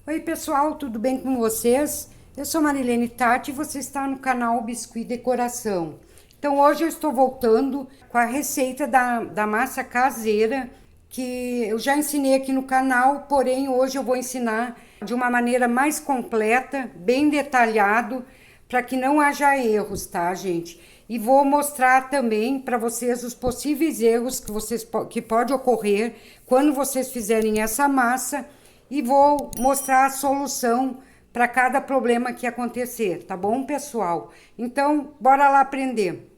Oi pessoal, tudo bem com vocês? Eu sou Marilene Tati e você está no canal Biscuit Decoração. Então hoje eu estou voltando com a receita da massa caseira que eu já ensinei aqui no canal, porém hoje eu vou ensinar de uma maneira mais completa, bem detalhado, para que não haja erros, tá, gente? E vou mostrar também para vocês os possíveis erros que pode ocorrer quando vocês fizerem essa massa e vou mostrar a solução para cada problema que acontecer, tá bom, pessoal? Então, bora lá aprender.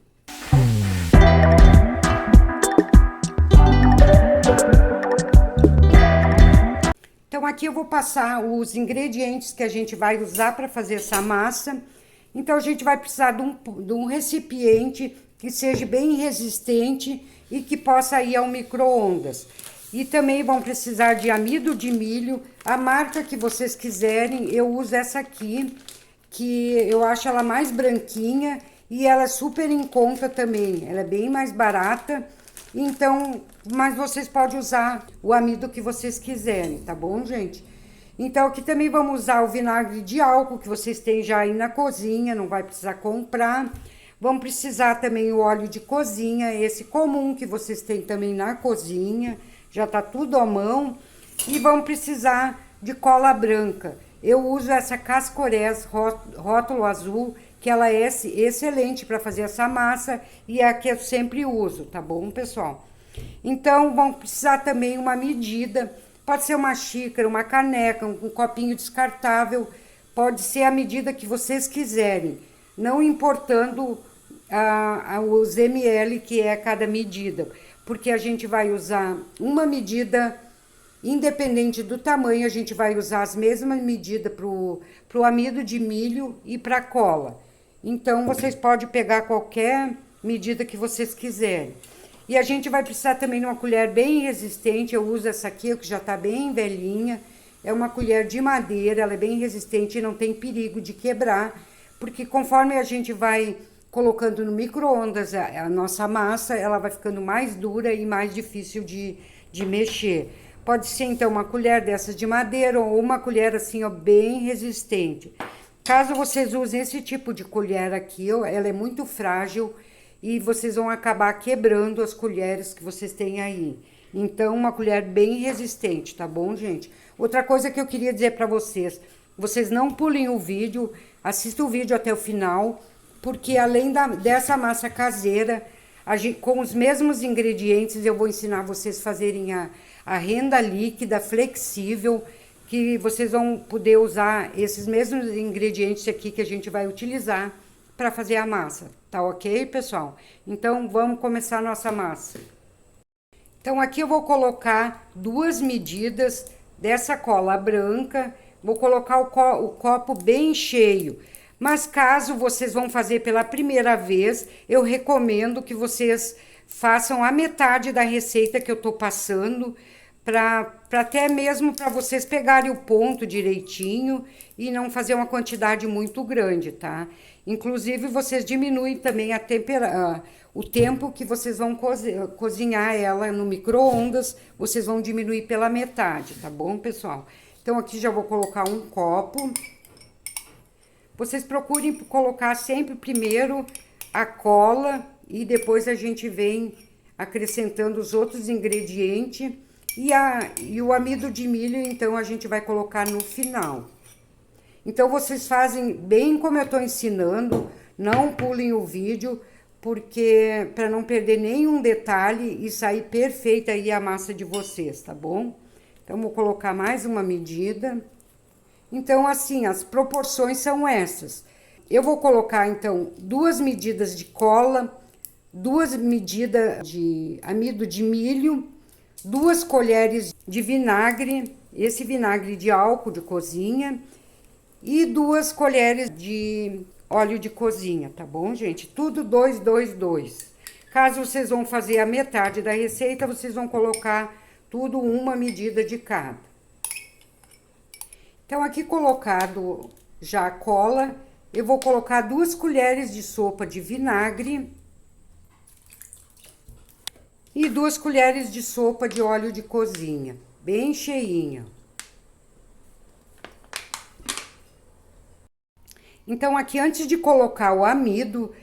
Então, aqui eu vou passar os ingredientes que a gente vai usar para fazer essa massa. Então, a gente vai precisar de um recipiente que seja bem resistente e que possa ir ao micro-ondas. E também vão precisar de amido de milho, a marca que vocês quiserem. Eu uso essa aqui, que eu acho ela mais branquinha e ela é super em conta também. Ela é bem mais barata. Então, mas vocês podem usar o amido que vocês quiserem, tá bom, gente? Então, aqui também vamos usar o vinagre de álcool que vocês têm já aí na cozinha, não vai precisar comprar. Vamos precisar também o óleo de cozinha, esse comum que vocês têm também na cozinha, já tá tudo à mão. E vamos precisar de cola branca. Eu uso essa Cascorés rótulo azul, que ela é excelente para fazer essa massa e é a que eu sempre uso, tá bom, pessoal? Então, vão precisar também uma medida, pode ser uma xícara, uma caneca, um copinho descartável, pode ser a medida que vocês quiserem, não importando os ml que é cada medida, porque a gente vai usar uma medida independente do tamanho, a gente vai usar as mesmas medidas pro amido de milho e para cola. Então, vocês podem pegar qualquer medida que vocês quiserem. E a gente vai precisar também de uma colher bem resistente. Eu uso essa aqui, que já tá bem velhinha. É uma colher de madeira, ela é bem resistente e não tem perigo de quebrar. Porque conforme a gente vai colocando no micro-ondas a nossa massa, ela vai ficando mais dura e mais difícil de mexer. Pode ser, então, uma colher dessas de madeira ou uma colher assim, ó, bem resistente. Caso vocês usem esse tipo de colher aqui, ó, ela é muito frágil e vocês vão acabar quebrando as colheres que vocês têm aí. Então, uma colher bem resistente, tá bom, gente? Outra coisa que eu queria dizer para vocês, vocês não pulem o vídeo, assistam o vídeo até o final, porque além dessa massa caseira, com os mesmos ingredientes, eu vou ensinar vocês a fazerem a renda líquida flexível, que vocês vão poder usar esses mesmos ingredientes aqui que a gente vai utilizar para fazer a massa, tá ok, pessoal? Então, vamos começar a nossa massa. Então, aqui eu vou colocar 2 medidas dessa cola branca, vou colocar o copo bem cheio. Mas caso vocês vão fazer pela primeira vez, eu recomendo que vocês façam a metade da receita que eu tô passando, para até mesmo para vocês pegarem o ponto direitinho e não fazer uma quantidade muito grande, tá? Inclusive, vocês diminuem também o tempo que vocês vão cozinhar ela no micro-ondas, vocês vão diminuir pela metade, tá bom, pessoal? Então, aqui já vou colocar um copo. Vocês procurem colocar sempre primeiro a cola e depois a gente vem acrescentando os outros ingredientes. E o amido de milho, então, a gente vai colocar no final. Então, vocês fazem bem como eu tô ensinando, não pulem o vídeo, porque para não perder nenhum detalhe e sair perfeita aí a massa de vocês, tá bom? Então, vou colocar mais uma medida. Então, assim, as proporções são essas. Eu vou colocar, então, 2 medidas de cola, 2 medidas de amido de milho, 2 colheres de vinagre, esse vinagre de álcool de cozinha, e 2 colheres de óleo de cozinha, tá bom, gente? Tudo 2, 2, 2. Caso vocês vão fazer a metade da receita, vocês vão colocar tudo uma medida de cada. Então, aqui colocado já a cola, eu vou colocar 2 colheres de sopa de vinagre e 2 colheres de sopa de óleo de cozinha, bem cheinha. Então aqui antes de colocar o amido,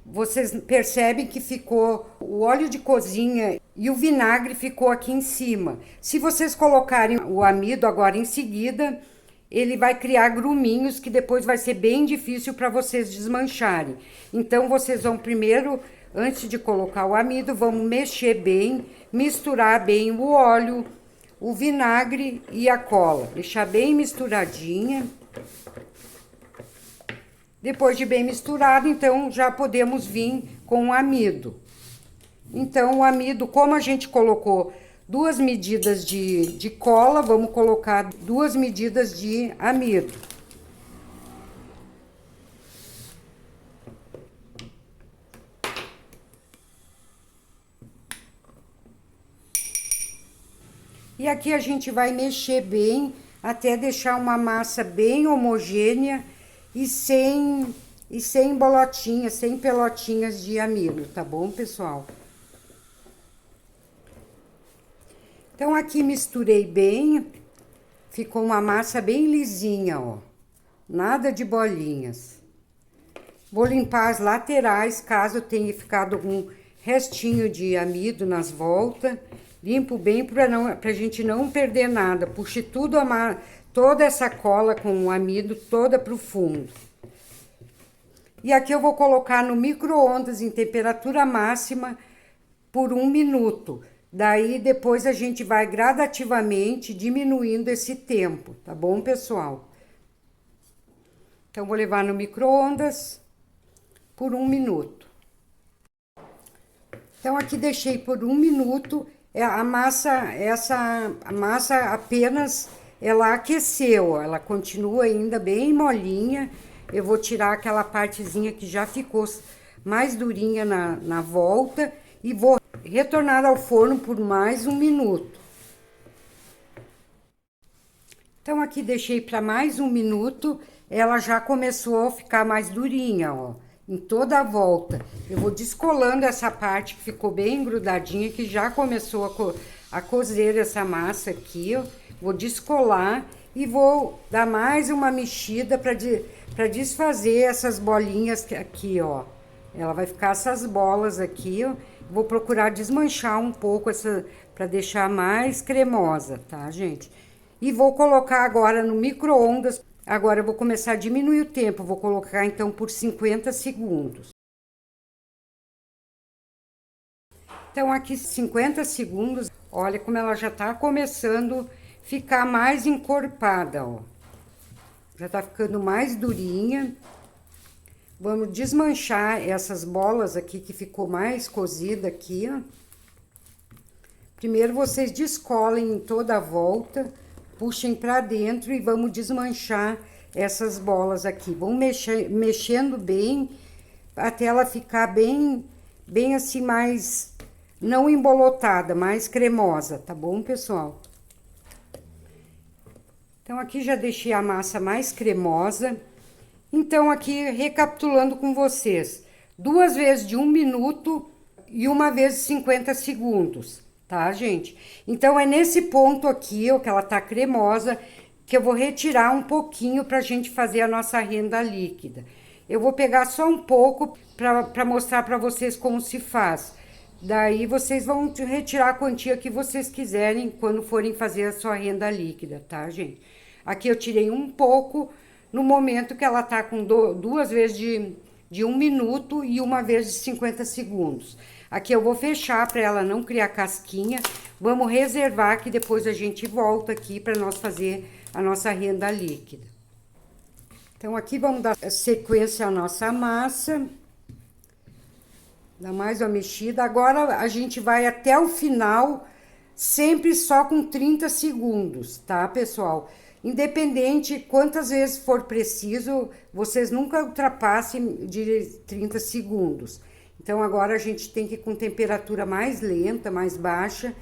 vocês percebem que ficou o óleo de cozinha e o vinagre ficou aqui em cima. Se vocês colocarem o amido agora em seguida, ele vai criar gruminhos que depois vai ser bem difícil para vocês desmancharem. Então vocês vão primeiro, antes de colocar o amido, vamos mexer bem, misturar bem o óleo, o vinagre e a cola. Deixar bem misturadinha. Depois de bem misturado, então já podemos vir com o amido. Então o amido, como a gente colocou 2 medidas de cola, vamos colocar 2 medidas de amido. E aqui a gente vai mexer bem até deixar uma massa bem homogênea e sem bolotinhas, sem pelotinhas de amido, tá bom, pessoal? Então aqui misturei bem, ficou uma massa bem lisinha, ó. Nada de bolinhas. Vou limpar as laterais, caso tenha ficado algum restinho de amido nas voltas. Limpo bem pra gente não perder nada. Puxe tudo toda essa cola com o amido toda pro fundo. E aqui eu vou colocar no micro-ondas em temperatura máxima por 1 minuto. Daí depois a gente vai gradativamente diminuindo esse tempo, tá bom, pessoal? Então vou levar no micro-ondas por 1 minuto. Então aqui deixei por 1 minuto. A massa apenas ela aqueceu, ela continua ainda bem molinha. Eu vou tirar aquela partezinha que já ficou mais durinha na volta e vou retornar ao forno por mais 1 minuto. Então aqui deixei para mais 1 minuto, ela já começou a ficar mais durinha, ó. Em toda a volta. Eu vou descolando essa parte que ficou bem grudadinha, que já começou a cozer essa massa aqui, ó. Vou descolar e vou dar mais uma mexida para desfazer essas bolinhas aqui, ó. Ela vai ficar essas bolas aqui, ó. Vou procurar desmanchar um pouco essa, para deixar mais cremosa, tá, gente? E vou colocar agora no micro-ondas. Agora eu vou começar a diminuir o tempo, vou colocar então por 50 segundos. Então aqui 50 segundos, olha como ela já tá começando a ficar mais encorpada, ó. Já tá ficando mais durinha. Vamos desmanchar essas bolas aqui que ficou mais cozida aqui, ó. Primeiro vocês descolem em toda a volta. Puxem para dentro e vamos desmanchar essas bolas aqui. Vamos mexendo bem até ela ficar bem assim, mais não embolotada, mais cremosa, tá bom, pessoal? Então aqui já deixei a massa mais cremosa. Então aqui recapitulando com vocês, 2 vezes de 1 minuto e 1 vez de 50 segundos. Tá, gente? Então, é nesse ponto aqui, ó, que ela tá cremosa, que eu vou retirar um pouquinho pra gente fazer a nossa renda líquida. Eu vou pegar só um pouco pra mostrar pra vocês como se faz. Daí, vocês vão retirar a quantia que vocês quiserem quando forem fazer a sua renda líquida, tá, gente? Aqui eu tirei um pouco no momento que ela tá com 2 vezes de 1 minuto e 1 vez de 50 segundos. Aqui eu vou fechar para ela não criar casquinha. Vamos reservar que depois a gente volta aqui para nós fazer a nossa renda líquida. Então aqui vamos dar sequência à nossa massa. Dá mais uma mexida. Agora a gente vai até o final, sempre só com 30 segundos, tá, pessoal? Independente quantas vezes for preciso, vocês nunca ultrapassem de 30 segundos. Então, agora a gente tem que ir com temperatura mais lenta, mais baixa,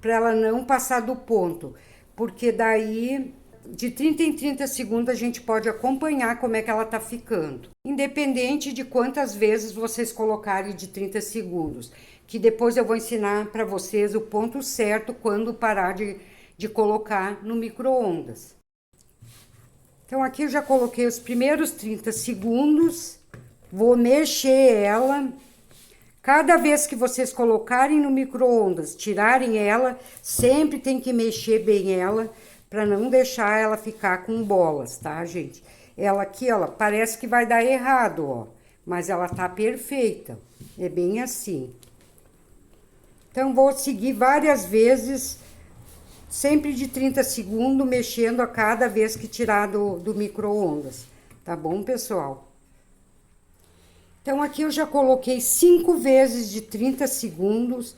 para ela não passar do ponto. Porque daí, de 30 em 30 segundos, a gente pode acompanhar como é que ela tá ficando. Independente de quantas vezes vocês colocarem de 30 segundos. Que depois eu vou ensinar para vocês o ponto certo quando parar de colocar no micro-ondas. Então, aqui eu já coloquei os primeiros 30 segundos. Vou mexer ela. Cada vez que vocês colocarem no micro-ondas, tirarem ela, sempre tem que mexer bem ela, para não deixar ela ficar com bolas, tá, gente? Ela aqui, ó, parece que vai dar errado, ó, mas ela tá perfeita. É bem assim. Então, vou seguir várias vezes, sempre de 30 segundos, mexendo a cada vez que tirar do micro-ondas. Tá bom, pessoal? Então, aqui eu já coloquei 5 vezes de 30 segundos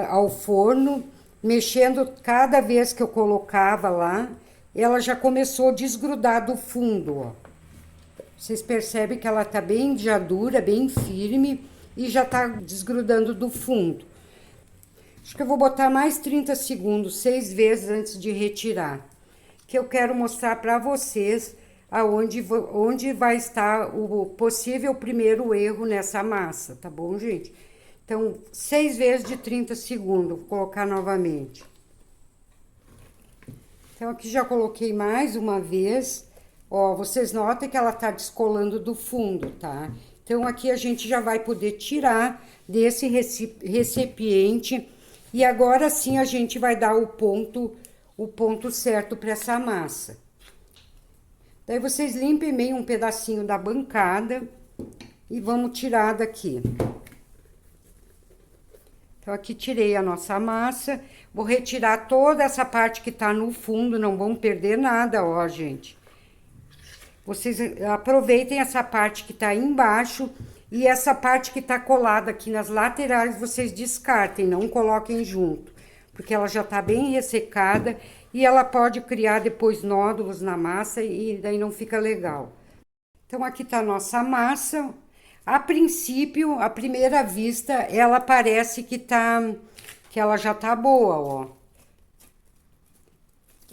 ao forno, mexendo cada vez que eu colocava lá. Ela já começou a desgrudar do fundo, ó. Vocês percebem que ela tá bem já dura, bem firme e já tá desgrudando do fundo. Acho que eu vou botar mais 30 segundos, 6 vezes antes de retirar. Que eu quero mostrar para vocês onde vai estar o possível primeiro erro nessa massa, tá bom, gente? Então, 6 vezes de 30 segundos, vou colocar novamente. Então, aqui já coloquei mais uma vez. Ó, vocês notam que ela tá descolando do fundo, tá? Então, aqui a gente já vai poder tirar desse recipiente. E agora sim a gente vai dar o ponto certo para essa massa. Daí, vocês limpem bem um pedacinho da bancada e vamos tirar daqui. Então, aqui tirei a nossa massa. Vou retirar toda essa parte que tá no fundo, não vão perder nada, ó, gente. Vocês aproveitem essa parte que tá aí embaixo e essa parte que tá colada aqui nas laterais, vocês descartem, não coloquem junto, porque ela já tá bem ressecada e ela pode criar depois nódulos na massa e daí não fica legal. Então, aqui tá a nossa massa. A princípio, à primeira vista, ela parece que ela já tá boa, ó.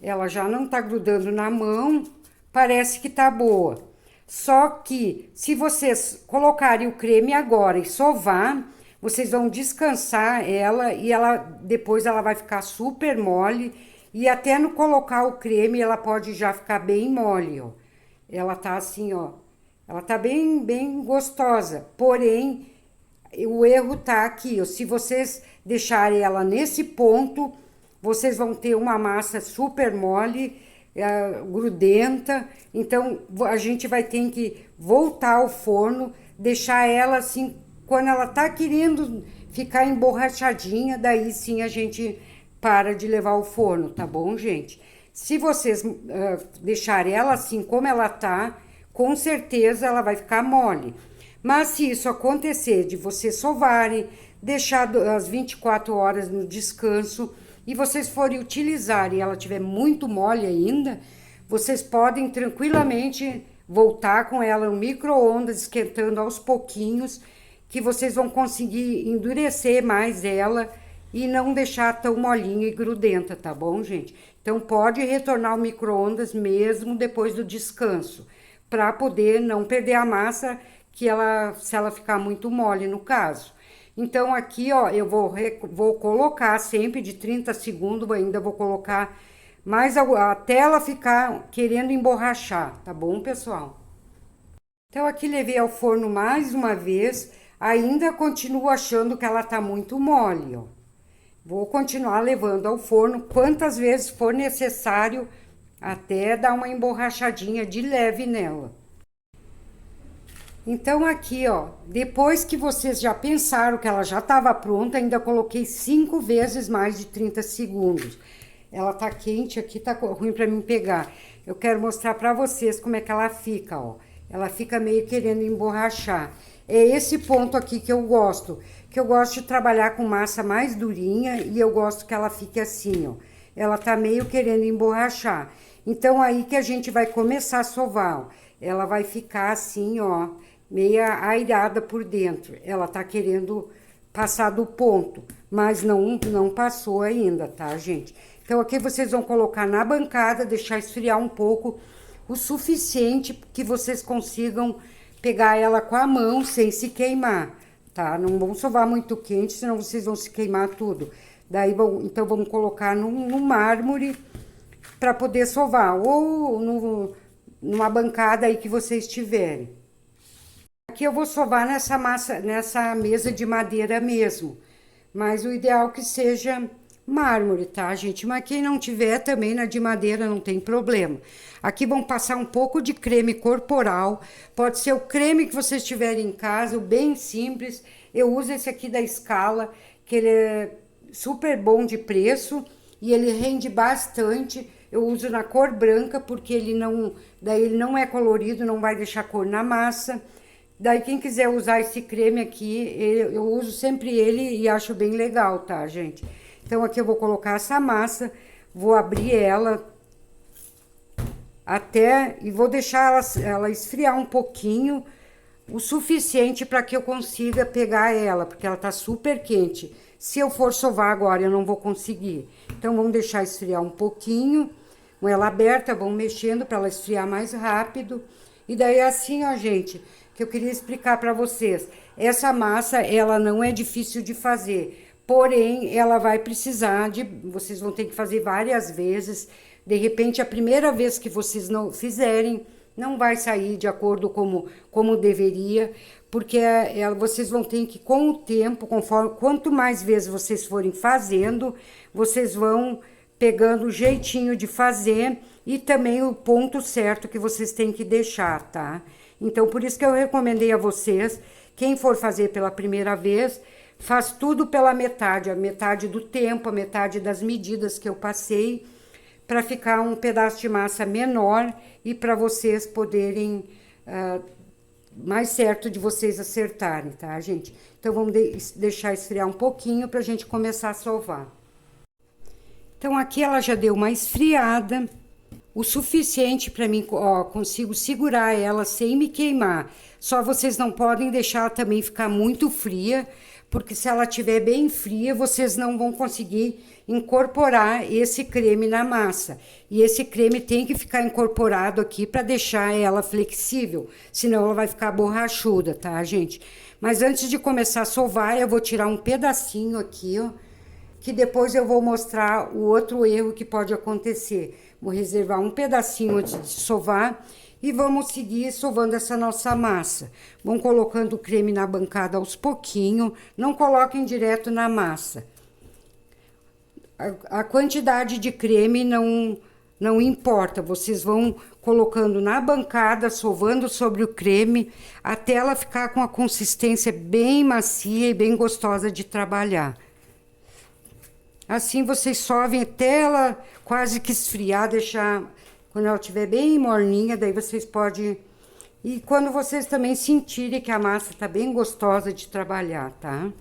Ela já não tá grudando na mão, parece que tá boa. Só que, se vocês colocarem o creme agora e sovar, vocês vão descansar ela e depois ela vai ficar super mole. E até no colocar o creme, ela pode já ficar bem mole, ó. Ela tá assim, ó. Ela tá bem gostosa, porém, o erro tá aqui, ó. Se vocês deixarem ela nesse ponto, vocês vão ter uma massa super mole, grudenta. Então, a gente vai ter que voltar ao forno, deixar ela assim, quando ela tá querendo ficar emborrachadinha, daí sim a gente para de levar ao forno, tá bom, gente? Se vocês deixarem ela assim como ela tá, com certeza ela vai ficar mole. Mas se isso acontecer, de vocês sovarem, deixar as 24 horas no descanso e vocês forem utilizar e ela tiver muito mole ainda, vocês podem tranquilamente voltar com ela no micro-ondas, esquentando aos pouquinhos, que vocês vão conseguir endurecer mais ela e não deixar tão molinha e grudenta, tá bom, gente? Então, pode retornar ao micro-ondas mesmo depois do descanso, para poder não perder a massa se ela ficar muito mole, no caso. Então, aqui, ó, eu vou colocar sempre de 30 segundos, ainda vou colocar mais até ela ficar querendo emborrachar, tá bom, pessoal? Então, aqui levei ao forno mais uma vez, ainda continuo achando que ela tá muito mole, ó. Vou continuar levando ao forno quantas vezes for necessário, até dar uma emborrachadinha de leve nela. Então, aqui, ó, depois que vocês já pensaram que ela já estava pronta, ainda coloquei 5 vezes mais de 30 segundos. Ela tá quente aqui, tá ruim para mim pegar. Eu quero mostrar para vocês como é que ela fica, ó. Ela fica meio querendo emborrachar. É esse ponto aqui que eu gosto de trabalhar com massa mais durinha e eu gosto que ela fique assim, ó. Ela tá meio querendo emborrachar. Então, aí que a gente vai começar a sovar, ó. Ela vai ficar assim, ó, meia airada por dentro. Ela tá querendo passar do ponto, mas não passou ainda, tá, gente? Então, aqui vocês vão colocar na bancada, deixar esfriar um pouco, o suficiente que vocês consigam pegar ela com a mão sem se queimar, tá? Não vão sovar muito quente, senão vocês vão se queimar tudo. Daí, então, vamos colocar no mármore para poder sovar, ou numa bancada aí que vocês tiverem. Aqui eu vou sovar nessa massa, nessa mesa de madeira mesmo, mas o ideal é que seja mármore, tá, gente? Mas quem não tiver também na de madeira não tem problema. Aqui vão passar um pouco de creme corporal, pode ser o creme que vocês tiverem em casa, o bem simples. Eu uso esse aqui da Scala, que ele é super bom de preço e ele rende bastante. Eu uso na cor branca porque daí ele não é colorido, não vai deixar cor na massa. Daí quem quiser usar esse creme aqui, eu uso sempre ele e acho bem legal, tá, gente? Então aqui eu vou colocar essa massa, vou abrir ela e vou deixar ela esfriar um pouquinho, o suficiente para que eu consiga pegar ela, porque ela tá super quente. Se eu for sovar agora, eu não vou conseguir. Então vamos deixar esfriar um pouquinho, com ela aberta, vamos mexendo para ela esfriar mais rápido. E daí assim, ó, gente, que eu queria explicar para vocês. Essa massa, ela não é difícil de fazer, porém, ela vai precisar vocês vão ter que fazer várias vezes. De repente, a primeira vez que vocês não fizerem, não vai sair de acordo como deveria, porque vocês vão ter que, com o tempo, quanto mais vezes vocês forem fazendo, vocês vão pegando o jeitinho de fazer e também o ponto certo que vocês têm que deixar, tá? Então, por isso que eu recomendei a vocês, quem for fazer pela primeira vez, faz tudo pela metade, a metade do tempo, a metade das medidas que eu passei, para ficar um pedaço de massa menor e para vocês poderem, mais certo de vocês acertarem, tá, gente? Então, vamos deixar esfriar um pouquinho para a gente começar a sovar. Então, aqui ela já deu uma esfriada, o suficiente para mim, ó, consigo segurar ela sem me queimar. Só vocês não podem deixar ela também ficar muito fria, porque se ela estiver bem fria, vocês não vão conseguir incorporar esse creme na massa. E esse creme tem que ficar incorporado aqui para deixar ela flexível, senão ela vai ficar borrachuda, tá, gente? Mas antes de começar a sovar, eu vou tirar um pedacinho aqui, ó, que depois eu vou mostrar o outro erro que pode acontecer. Vou reservar um pedacinho antes de sovar e vamos seguir sovando essa nossa massa. Vão colocando o creme na bancada aos pouquinhos, não coloquem direto na massa. A quantidade de creme não importa, vocês vão colocando na bancada, sovando sobre o creme, até ela ficar com a consistência bem macia e bem gostosa de trabalhar. Assim vocês sovem até ela quase que esfriar, deixar... Quando ela estiver bem morninha, daí vocês podem... E quando vocês também sentirem que a massa tá bem gostosa de trabalhar, tá?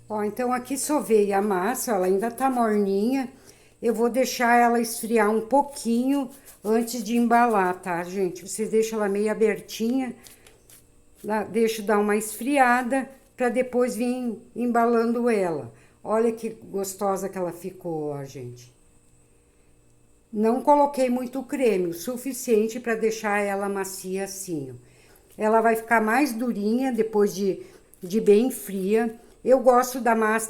Ó, então aqui sovei a massa, ela ainda tá morninha. Eu vou deixar ela esfriar um pouquinho antes de embalar, tá, gente? Vocês deixam ela meio abertinha, deixa dar uma esfriada, pra depois vir embalando ela. Olha que gostosa que ela ficou, ó, gente. Não coloquei muito creme, o suficiente para deixar ela macia assim, ó. Ela vai ficar mais durinha depois de bem fria. Eu gosto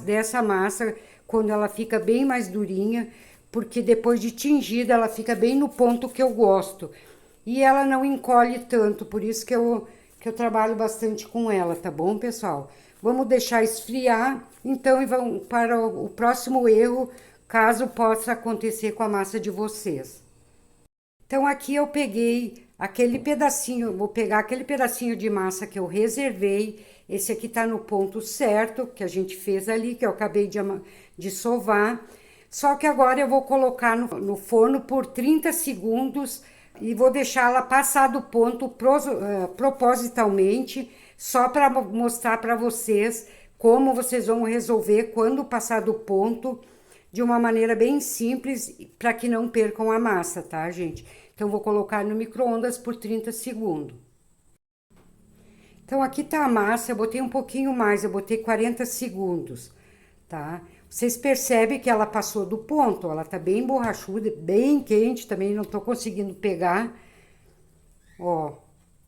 dessa massa quando ela fica bem mais durinha, porque depois de tingida ela fica bem no ponto que eu gosto. E ela não encolhe tanto, por isso que eu trabalho bastante com ela, tá bom, pessoal? Vamos deixar esfriar, então, e vamos para o próximo erro, caso possa acontecer com a massa de vocês. Então, aqui eu peguei aquele pedacinho, vou pegar aquele pedacinho de massa que eu reservei. Esse aqui tá no ponto certo, que a gente fez ali, que eu acabei de sovar. Só que agora eu vou colocar no forno por 30 segundos e vou deixar ela passar do ponto propositalmente, só para mostrar para vocês como vocês vão resolver quando passar do ponto, de uma maneira bem simples, para que não percam a massa, tá, gente? Então, vou colocar no micro-ondas por 30 segundos. Então, aqui tá a massa, eu botei um pouquinho mais, eu botei 40 segundos, tá? Vocês percebem que ela passou do ponto, ela tá bem borrachuda, bem quente também, não tô conseguindo pegar. Ó,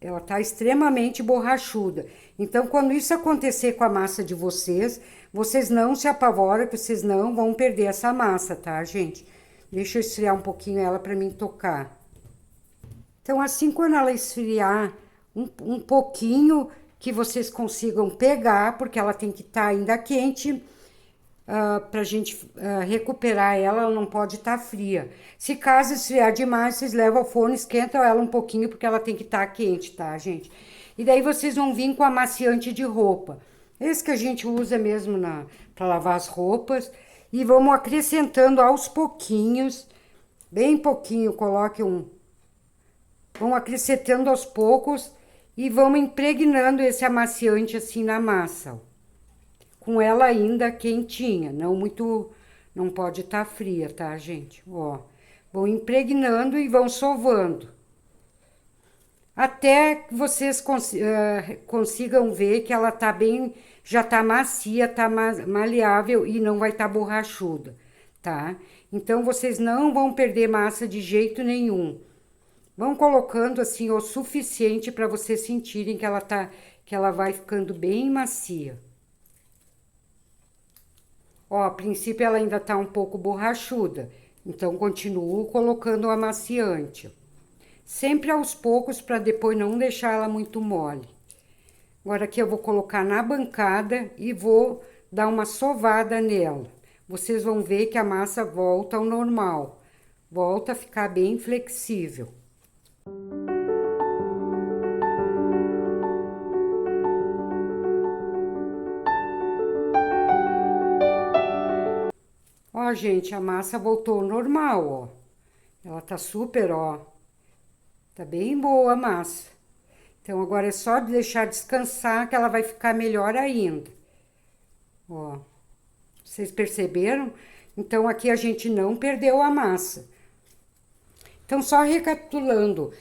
ela tá extremamente borrachuda. Então, quando isso acontecer com a massa de vocês, vocês não se apavoram, que vocês não vão perder essa massa, tá, gente? Deixa eu esfriar um pouquinho ela pra mim tocar. Então, assim, quando ela esfriar um pouquinho, que vocês consigam pegar, porque ela tem que estar ainda quente, para a gente recuperar ela não pode estar fria. Se caso esfriar demais, vocês levam ao forno, esquentam ela um pouquinho, porque ela tem que estar quente, tá, gente? E daí vocês vão vir com amaciante de roupa. Esse que a gente usa mesmo para lavar as roupas. E vamos acrescentando aos pouquinhos, bem pouquinho, coloque vamos acrescentando aos poucos e vamos impregnando esse amaciante assim na massa, ó. Com ela ainda quentinha, não pode estar fria, tá, gente? Ó, vão impregnando e vão sovando. Até que vocês consigam ver que ela tá bem, já tá macia, tá maleável e não vai estar borrachuda, tá? Então, vocês não vão perder massa de jeito nenhum. Vão colocando assim o suficiente para vocês sentirem que ela vai ficando bem macia. Ó, a princípio ela ainda tá um pouco borrachuda, então continuo colocando o amaciante. Sempre aos poucos para depois não deixar ela muito mole. Agora aqui eu vou colocar na bancada e vou dar uma sovada nela. Vocês vão ver que a massa volta ao normal, volta a ficar bem flexível. Ó, gente, a massa voltou ao normal, ó. Ela tá super, ó. Tá bem boa a massa. Então, agora é só deixar descansar que ela vai ficar melhor ainda. Ó, vocês perceberam? Então, aqui a gente não perdeu a massa. Então, só recapitulando.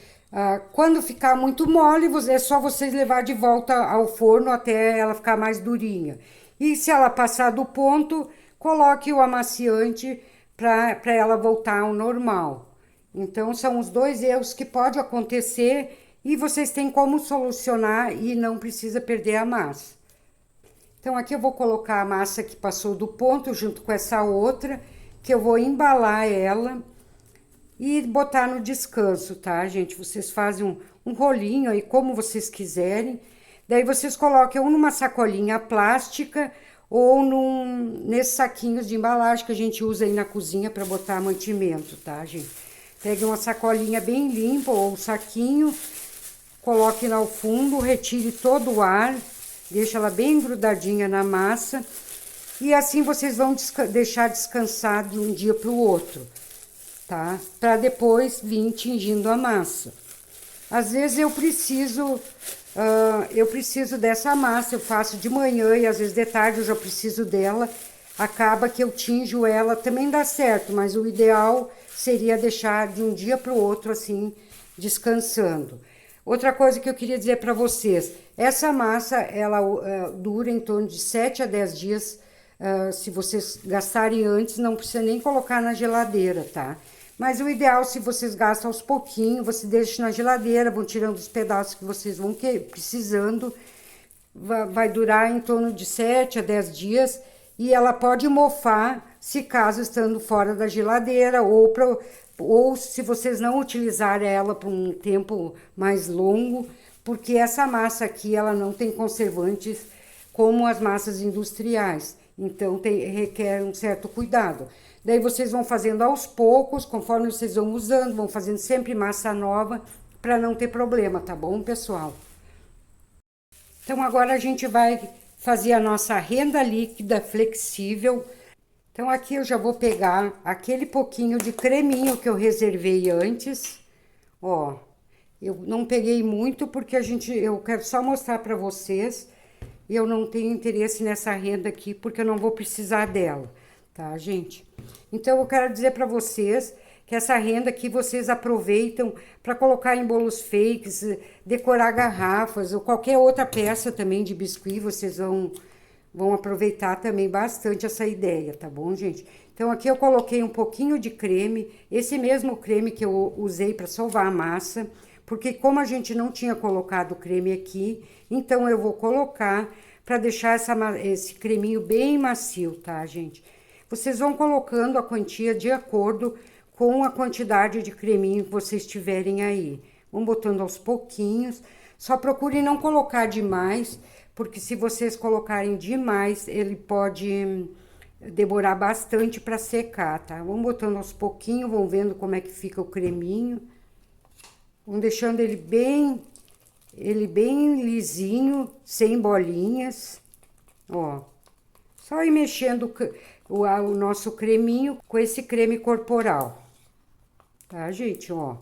Quando ficar muito mole, é só vocês levar de volta ao forno até ela ficar mais durinha. E se ela passar do ponto, coloque o amaciante para ela voltar ao normal. Então, são os dois erros que pode acontecer e vocês têm como solucionar e não precisa perder a massa. Então, aqui eu vou colocar a massa que passou do ponto junto com essa outra, que eu vou embalar ela e botar no descanso, tá, gente? Vocês fazem um rolinho aí, como vocês quiserem. Daí, vocês colocam ou numa sacolinha plástica ou nesses saquinhos de embalagem que a gente usa aí na cozinha para botar mantimento, tá, gente? Pegue uma sacolinha bem limpa ou um saquinho, coloque lá ao fundo, retire todo o ar, deixa ela bem grudadinha na massa. E assim vocês vão deixar descansar de um dia para o outro, tá? Para depois vir tingindo a massa. Às vezes eu preciso dessa massa, eu faço de manhã e às vezes de tarde eu já preciso dela. Acaba que eu tinjo ela, também dá certo, mas o ideal seria deixar de um dia para o outro, assim, descansando. Outra coisa que eu queria dizer para vocês, essa massa, ela dura em torno de 7 a 10 dias, se vocês gastarem antes, não precisa nem colocar na geladeira, tá? Mas o ideal, se vocês gastam aos pouquinhos, você deixa na geladeira, vão tirando os pedaços que vocês vão precisando, vai durar em torno de 7 a 10 dias, e ela pode mofar, se caso estando fora da geladeira, ou se vocês não utilizarem ela por um tempo mais longo, porque essa massa aqui, ela não tem conservantes como as massas industriais. Então, requer um certo cuidado. Daí, vocês vão fazendo aos poucos, conforme vocês vão usando, vão fazendo sempre massa nova, para não ter problema, tá bom, pessoal? Então, agora a gente vai fazer a nossa renda líquida flexível. Então, aqui eu já vou pegar aquele pouquinho de creminho que eu reservei antes. Ó, eu não peguei muito porque eu quero só mostrar para vocês. E eu não tenho interesse nessa renda aqui porque eu não vou precisar dela, tá, gente? Então, eu quero dizer para vocês que essa renda aqui vocês aproveitam para colocar em bolos fakes, decorar garrafas ou qualquer outra peça também de biscuit, vocês vão aproveitar também bastante essa ideia, tá bom, gente? Então, aqui eu coloquei um pouquinho de creme, esse mesmo creme que eu usei para sovar a massa, porque como a gente não tinha colocado creme aqui, então eu vou colocar para deixar esse creminho bem macio, tá, gente? Vocês vão colocando a quantia de acordo com a quantidade de creminho que vocês tiverem aí. Vão botando aos pouquinhos. Só procure não colocar demais, porque se vocês colocarem demais, ele pode demorar bastante para secar, tá? Vão botando aos pouquinhos, vão vendo como é que fica o creminho. Vão deixando ele bem lisinho, sem bolinhas, ó. Só ir mexendo o nosso creminho com esse creme corporal, tá, gente, ó.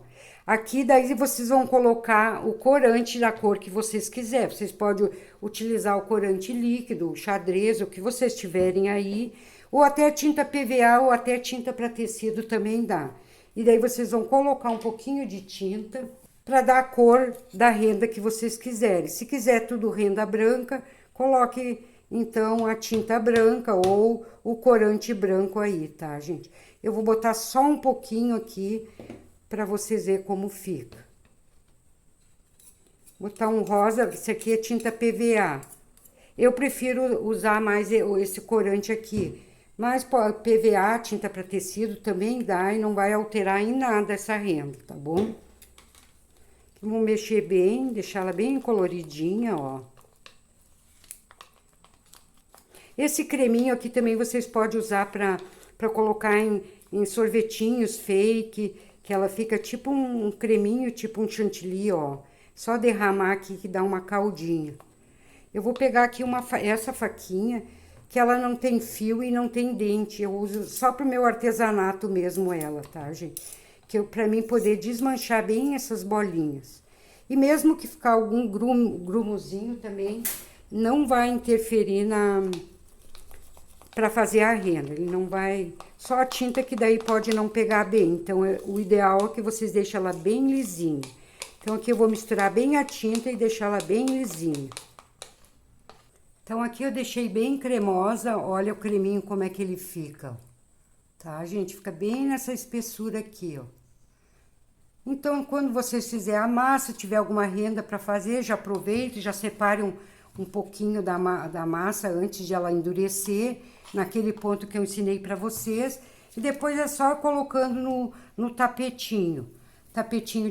Aqui, daí, vocês vão colocar o corante da cor que vocês quiserem. Vocês podem utilizar o corante líquido, o xadrez, o que vocês tiverem aí. Ou até tinta PVA, ou até tinta para tecido também dá. E daí, vocês vão colocar um pouquinho de tinta para dar a cor da renda que vocês quiserem. Se quiser tudo renda branca, coloque, então, a tinta branca ou o corante branco aí, tá, gente? Eu vou botar só um pouquinho aqui para vocês verem como fica. Botar um rosa, isso aqui é tinta PVA. Eu prefiro usar mais esse corante aqui. Mas PVA, tinta para tecido, também dá e não vai alterar em nada essa renda, tá bom? Vamos mexer bem, deixar ela bem coloridinha, ó. Esse creminho aqui também vocês podem usar para colocar em sorvetinhos fake, que ela fica tipo um creminho, tipo um chantilly, ó. Só derramar aqui que dá uma caldinha. Eu vou pegar aqui essa faquinha, que ela não tem fio e não tem dente. Eu uso só pro meu artesanato mesmo ela, tá, gente? Pra mim poder desmanchar bem essas bolinhas. E mesmo que ficar algum grumozinho também, não vai interferir para fazer a renda. Ele não vai... Só a tinta que daí pode não pegar bem. Então, o ideal é que vocês deixem ela bem lisinha. Então, aqui eu vou misturar bem a tinta e deixar ela bem lisinha. Então, aqui eu deixei bem cremosa. Olha o creminho como é que ele fica. Tá, gente? Fica bem nessa espessura aqui, ó. Então, quando vocês fizerem a massa, tiver alguma renda para fazer, já aproveite, já separe um pouquinho da massa antes de ela endurecer, naquele ponto que eu ensinei para vocês. E depois é só colocando no tapetinho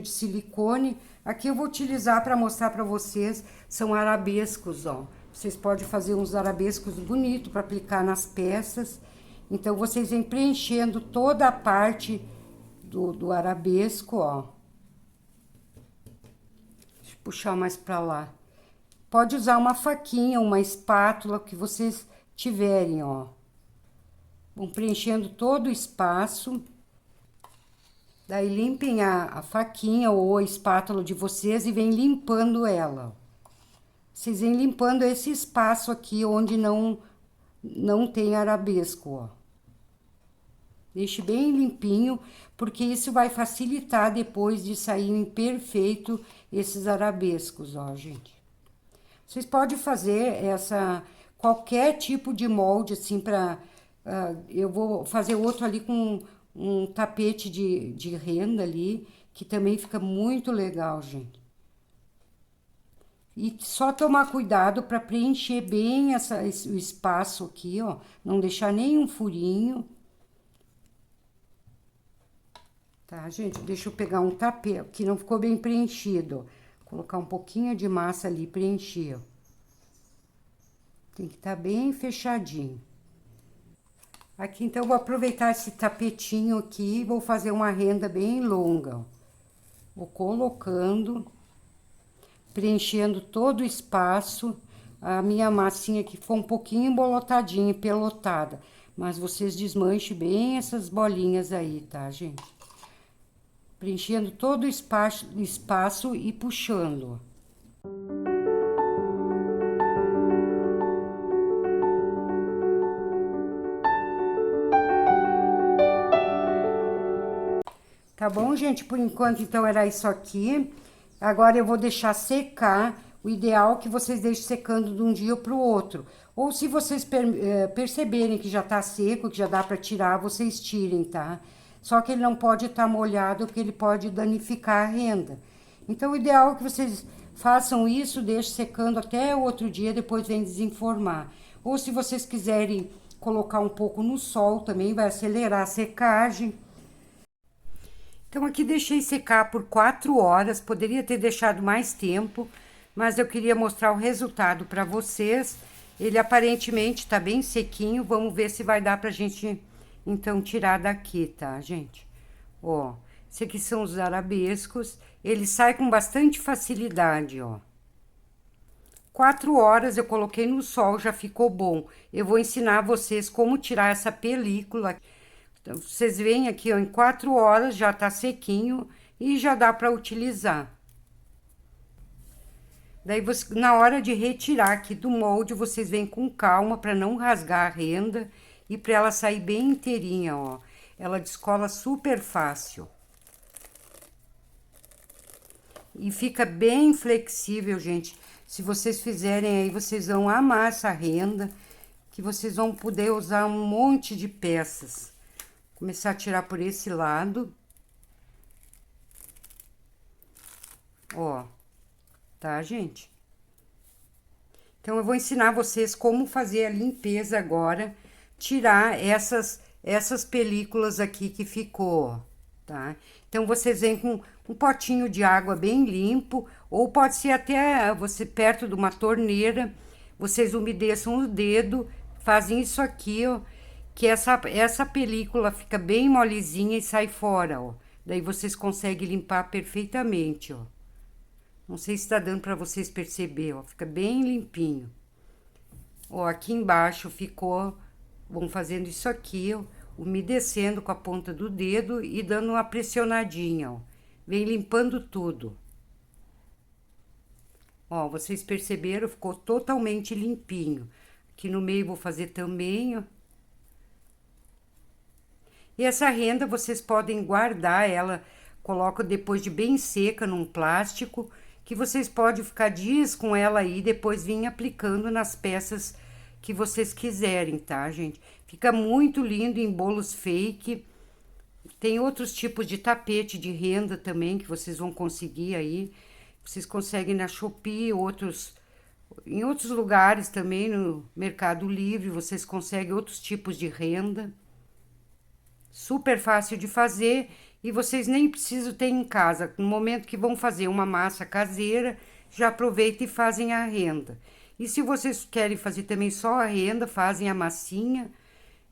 de silicone. Aqui eu vou utilizar para mostrar para vocês, são arabescos, ó. Vocês podem fazer uns arabescos bonitos para aplicar nas peças. Então, vocês vêm preenchendo toda a parte do arabesco, ó. Deixa eu puxar mais pra lá. Pode usar uma faquinha, uma espátula, que vocês tiverem, ó. Vão preenchendo todo o espaço. Daí, limpem a faquinha ou a espátula de vocês e vem limpando ela. Vocês vêm limpando esse espaço aqui onde não tem arabesco, ó. Deixe bem limpinho, porque isso vai facilitar depois de saírem perfeito esses arabescos, ó, gente. Vocês podem fazer qualquer tipo de molde, assim, eu vou fazer outro ali com um tapete de renda ali, que também fica muito legal, gente. E só tomar cuidado para preencher bem o espaço aqui, ó. Não deixar nenhum furinho. Tá, gente? Deixa eu pegar um tapete, que não ficou bem preenchido. Colocar um pouquinho de massa ali, preencher. Tem que estar bem fechadinho. Aqui, então, eu vou aproveitar esse tapetinho aqui e vou fazer uma renda bem longa, ó. Vou colocando, preenchendo todo o espaço. A minha massinha aqui ficou um pouquinho embolotadinha, pelotada. Mas vocês desmanchem bem essas bolinhas aí, tá, gente? Preenchendo todo o espaço e puxando. Tá bom, gente? Por enquanto, então, era isso aqui. Agora, eu vou deixar secar. O ideal é que vocês deixem secando de um dia para o outro. Ou se vocês perceberem que já tá seco, que já dá para tirar, vocês tirem, tá? Só que ele não pode estar molhado, porque ele pode danificar a renda. Então, o ideal é que vocês façam isso, deixem secando até o outro dia, depois vem desenformar. Ou se vocês quiserem colocar um pouco no sol também, vai acelerar a secagem. Então aqui deixei secar por 4 horas, poderia ter deixado mais tempo, mas eu queria mostrar o resultado para vocês. Ele aparentemente tá bem sequinho, vamos ver se vai dar pra gente então tirar daqui, tá, gente? Ó, esses aqui são os arabescos, ele sai com bastante facilidade, ó. 4 horas eu coloquei no sol, já ficou bom. Eu vou ensinar vocês como tirar essa película. Então, vocês veem aqui, ó, em 4 horas já tá sequinho e já dá para utilizar. Daí, você, na hora de retirar aqui do molde, vocês vêm com calma para não rasgar a renda e para ela sair bem inteirinha, ó. Ela descola super fácil. E fica bem flexível, gente. Se vocês fizerem aí, vocês vão amar essa renda, que vocês vão poder usar um monte de peças. Começar a tirar por esse lado. Ó, tá, gente? Então, eu vou ensinar vocês como fazer a limpeza agora, tirar essas películas aqui que ficou, tá? Então, vocês vêm com um potinho de água bem limpo, ou pode ser até você perto de uma torneira, vocês umedeçam o dedo, fazem isso aqui, ó, que essa película fica bem molezinha e sai fora, ó. Daí vocês conseguem limpar perfeitamente, ó. Não sei se tá dando para vocês perceber, ó, fica bem limpinho. Ó, aqui embaixo ficou, vamos fazendo isso aqui, ó, umedecendo com a ponta do dedo e dando uma pressionadinha, ó. Vem limpando tudo. Ó, vocês perceberam, ficou totalmente limpinho. Aqui no meio vou fazer também, ó. E essa renda vocês podem guardar ela, coloco depois de bem seca num plástico, que vocês podem ficar dias com ela aí, depois vir aplicando nas peças que vocês quiserem, tá, gente? Fica muito lindo em bolos fake. Tem outros tipos de tapete de renda também que vocês vão conseguir aí. Vocês conseguem na Shopee, em outros lugares também, no Mercado Livre, vocês conseguem outros tipos de renda. Super fácil de fazer e vocês nem precisam ter em casa. No momento que vão fazer uma massa caseira, já aproveita e fazem a renda. E se vocês querem fazer também só a renda, fazem a massinha,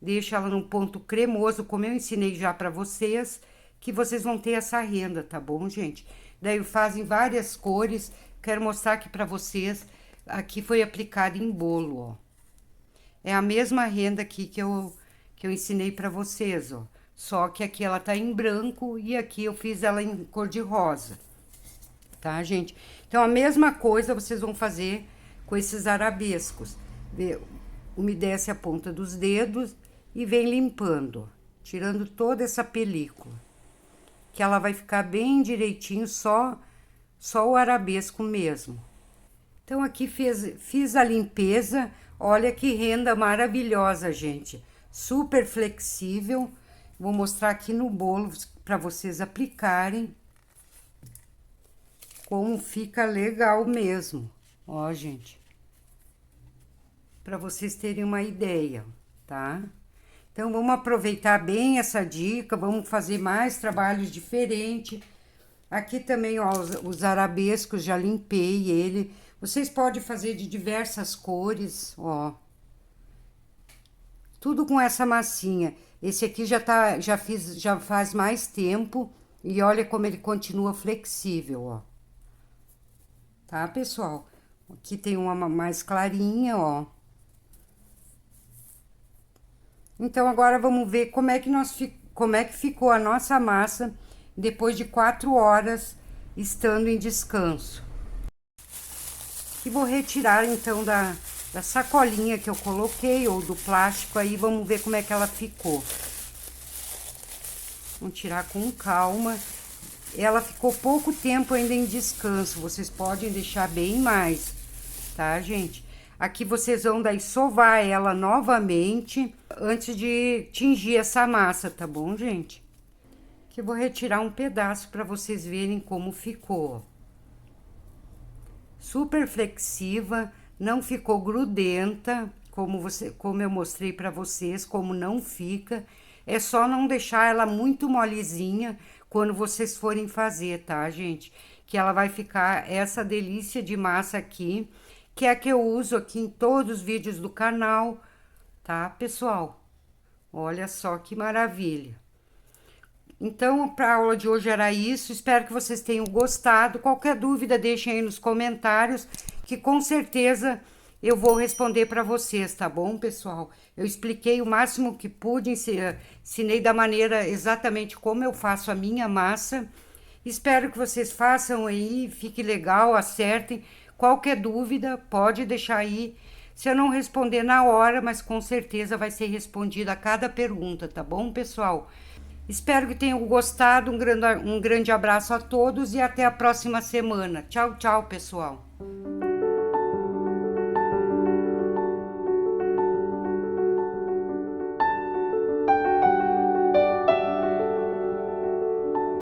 deixa ela num ponto cremoso, como eu ensinei já para vocês, que vocês vão ter essa renda, tá bom, gente? Daí fazem várias cores, quero mostrar aqui para vocês. Aqui foi aplicado em bolo, ó. É a mesma renda aqui que eu ensinei para vocês, ó. Só que aqui ela tá em branco e aqui eu fiz ela em cor de rosa. Tá, gente? Então, a mesma coisa vocês vão fazer com esses arabescos. Umedece a ponta dos dedos e vem limpando, tirando toda essa película. Que ela vai ficar bem direitinho, só o arabesco mesmo. Então, aqui fiz a limpeza. Olha que renda maravilhosa, gente. Super flexível. Vou mostrar aqui no bolo para vocês aplicarem. Como fica legal mesmo. Ó, gente. Para vocês terem uma ideia, tá? Então, vamos aproveitar bem essa dica. Vamos fazer mais trabalhos diferentes. Aqui também, ó, os arabescos, já limpei ele. Vocês podem fazer de diversas cores, ó. Tudo com essa massinha. Esse aqui já faz mais tempo e olha como ele continua flexível, ó. Tá, pessoal? Aqui tem uma mais clarinha, ó. Então, agora vamos ver como é que ficou a nossa massa depois de 4 horas estando em descanso. E vou retirar, então, da sacolinha que eu coloquei, ou do plástico, aí vamos ver como é que ela ficou. Vamos tirar com calma. Ela ficou pouco tempo ainda em descanso, vocês podem deixar bem mais, tá, gente? Aqui vocês vão daí sovar ela novamente, antes de tingir essa massa, tá bom, gente? Aqui eu vou retirar um pedaço para vocês verem como ficou. Super flexiva, não ficou grudenta, como eu mostrei para vocês, como não fica. É só não deixar ela muito molezinha quando vocês forem fazer, tá, gente? Que ela vai ficar essa delícia de massa aqui, que é a que eu uso aqui em todos os vídeos do canal, tá, pessoal? Olha só que maravilha. Então, para a aula de hoje era isso. Espero que vocês tenham gostado. Qualquer dúvida, deixem aí nos comentários, que com certeza eu vou responder para vocês, tá bom, pessoal? Eu expliquei o máximo que pude, ensinei da maneira exatamente como eu faço a minha massa. Espero que vocês façam aí, fique legal, acertem. Qualquer dúvida, pode deixar aí. Se eu não responder na hora, mas com certeza vai ser respondida a cada pergunta, tá bom, pessoal? Espero que tenham gostado. Um grande abraço a todos e até a próxima semana. Tchau, tchau, pessoal.